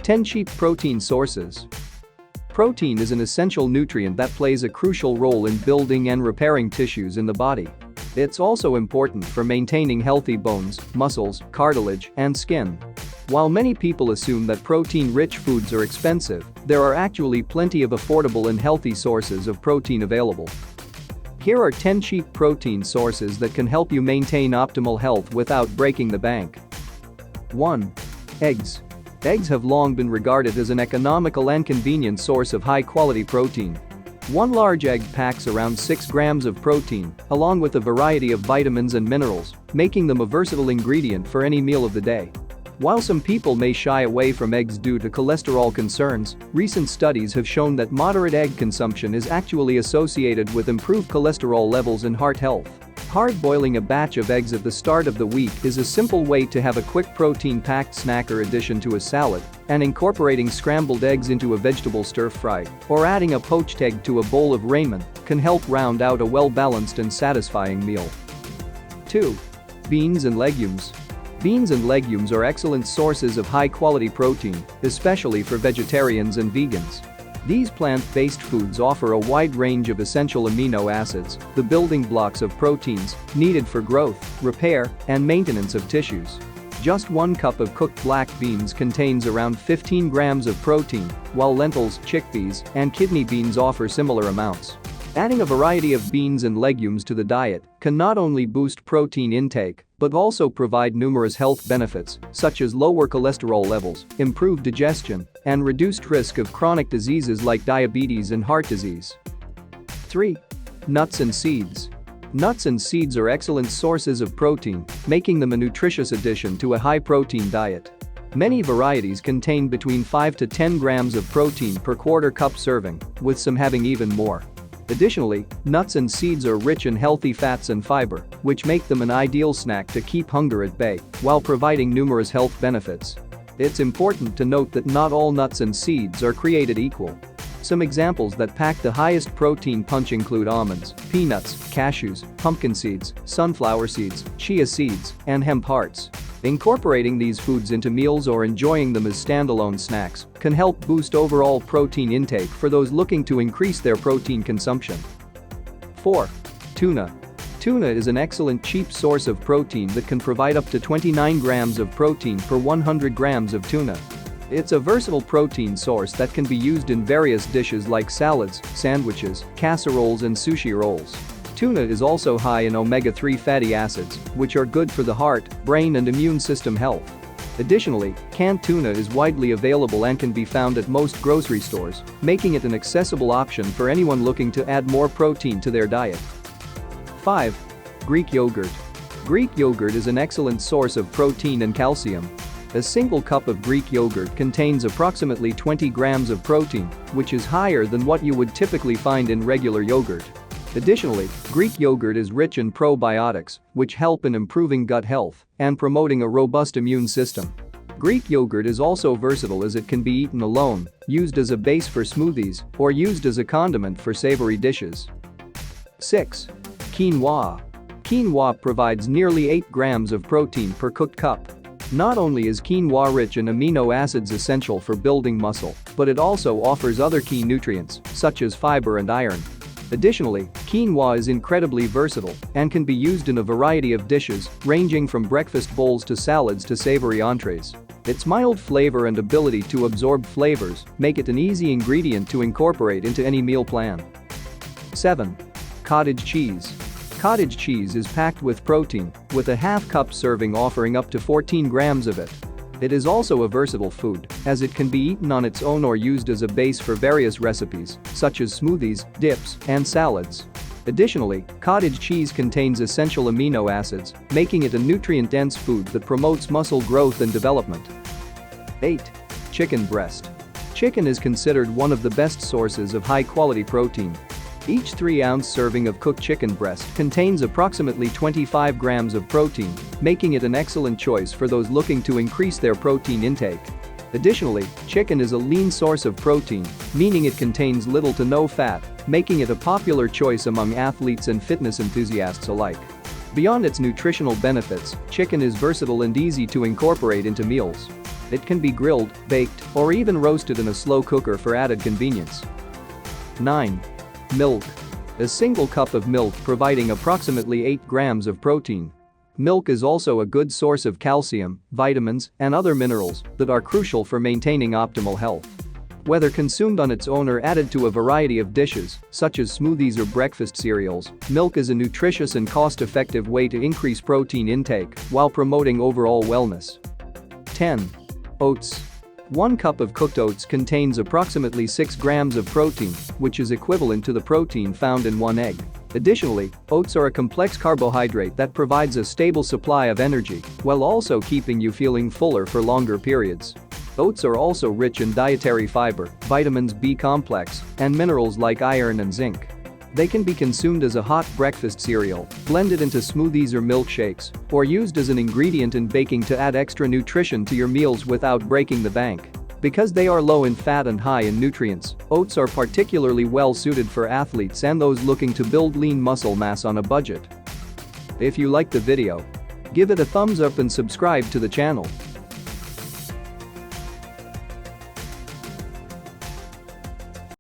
10 cheap protein sources. Protein is an essential nutrient that plays a crucial role in building and repairing tissues in the body. It's also important for maintaining healthy bones, muscles, cartilage, and skin. While many people assume that protein-rich foods are expensive, there are actually plenty of affordable and healthy sources of protein available. Here are 10 cheap protein sources that can help you maintain optimal health without breaking the bank. 1. Eggs. Eggs have long been regarded as an economical and convenient source of high-quality protein. One large egg packs around 6 grams of protein, along with a variety of vitamins and minerals, making them a versatile ingredient for any meal of the day. While some people may shy away from eggs due to cholesterol concerns, recent studies have shown that moderate egg consumption is actually associated with improved cholesterol levels and heart health. Hard-boiling a batch of eggs at the start of the week is a simple way to have a quick protein-packed snack or addition to a salad, and incorporating scrambled eggs into a vegetable stir-fry or adding a poached egg to a bowl of ramen can help round out a well-balanced and satisfying meal. 2. Beans and legumes. Beans and legumes are excellent sources of high-quality protein, especially for vegetarians and vegans. These plant-based foods offer a wide range of essential amino acids, the building blocks of proteins needed for growth, repair, and maintenance of tissues. Just 1 cup of cooked black beans contains around 15 grams of protein, while lentils, chickpeas, and kidney beans offer similar amounts. Adding a variety of beans and legumes to the diet can not only boost protein intake, but also provide numerous health benefits, such as lower cholesterol levels, improved digestion, and reduced risk of chronic diseases like diabetes and heart disease. 3. Nuts and seeds. Nuts and seeds are excellent sources of protein, making them a nutritious addition to a high-protein diet. Many varieties contain between 5 to 10 grams of protein per quarter cup serving, with some having even more. Additionally, nuts and seeds are rich in healthy fats and fiber, which make them an ideal snack to keep hunger at bay while providing numerous health benefits. It's important to note that not all nuts and seeds are created equal. Some examples that pack the highest protein punch include almonds, peanuts, cashews, pumpkin seeds, sunflower seeds, chia seeds, and hemp hearts. Incorporating these foods into meals or enjoying them as standalone snacks can help boost overall protein intake for those looking to increase their protein consumption. 4. Tuna. Tuna is an excellent cheap source of protein that can provide up to 29 grams of protein per 100 grams of tuna. It's a versatile protein source that can be used in various dishes like salads, sandwiches, casseroles, and sushi rolls. Tuna is also high in omega-3 fatty acids, which are good for the heart, brain, and immune system health. Additionally, canned tuna is widely available and can be found at most grocery stores, making it an accessible option for anyone looking to add more protein to their diet. 5. Greek yogurt. Greek yogurt is an excellent source of protein and calcium. A single cup of Greek yogurt contains approximately 20 grams of protein, which is higher than what you would typically find in regular yogurt. Additionally, Greek yogurt is rich in probiotics, which help in improving gut health and promoting a robust immune system. Greek yogurt is also versatile as it can be eaten alone, used as a base for smoothies, or used as a condiment for savory dishes. 6. Quinoa. Quinoa provides nearly 8 grams of protein per cooked cup. Not only is quinoa rich in amino acids essential for building muscle, but it also offers other key nutrients, such as fiber and iron. Additionally, quinoa is incredibly versatile and can be used in a variety of dishes, ranging from breakfast bowls to salads to savory entrees. Its mild flavor and ability to absorb flavors make it an easy ingredient to incorporate into any meal plan. 7. Cottage cheese. Cottage cheese is packed with protein, with a half-cup serving offering up to 14 grams of it. It is also a versatile food, as it can be eaten on its own or used as a base for various recipes, such as smoothies, dips, and salads. Additionally, cottage cheese contains essential amino acids, making it a nutrient-dense food that promotes muscle growth and development. 8. Chicken breast. Chicken is considered one of the best sources of high-quality protein. Each 3-ounce serving of cooked chicken breast contains approximately 25 grams of protein, making it an excellent choice for those looking to increase their protein intake. Additionally, chicken is a lean source of protein, meaning it contains little to no fat, making it a popular choice among athletes and fitness enthusiasts alike. Beyond its nutritional benefits, chicken is versatile and easy to incorporate into meals. It can be grilled, baked, or even roasted in a slow cooker for added convenience. 9. Milk. A single cup of milk providing approximately 8 grams of protein. Milk is also a good source of calcium, vitamins, and other minerals that are crucial for maintaining optimal health. Whether consumed on its own or added to a variety of dishes, such as smoothies or breakfast cereals, milk is a nutritious and cost-effective way to increase protein intake while promoting overall wellness. 10. Oats. 1 cup of cooked oats contains approximately 6 grams of protein, which is equivalent to the protein found in 1 egg. Additionally, oats are a complex carbohydrate that provides a stable supply of energy while also keeping you feeling fuller for longer periods. Oats are also rich in dietary fiber, vitamins B complex, and minerals like iron and zinc. They can be consumed as a hot breakfast cereal, blended into smoothies or milkshakes, or used as an ingredient in baking to add extra nutrition to your meals without breaking the bank. Because they are low in fat and high in nutrients, oats are particularly well suited for athletes and those looking to build lean muscle mass on a budget. If you liked the video, give it a thumbs up and subscribe to the channel.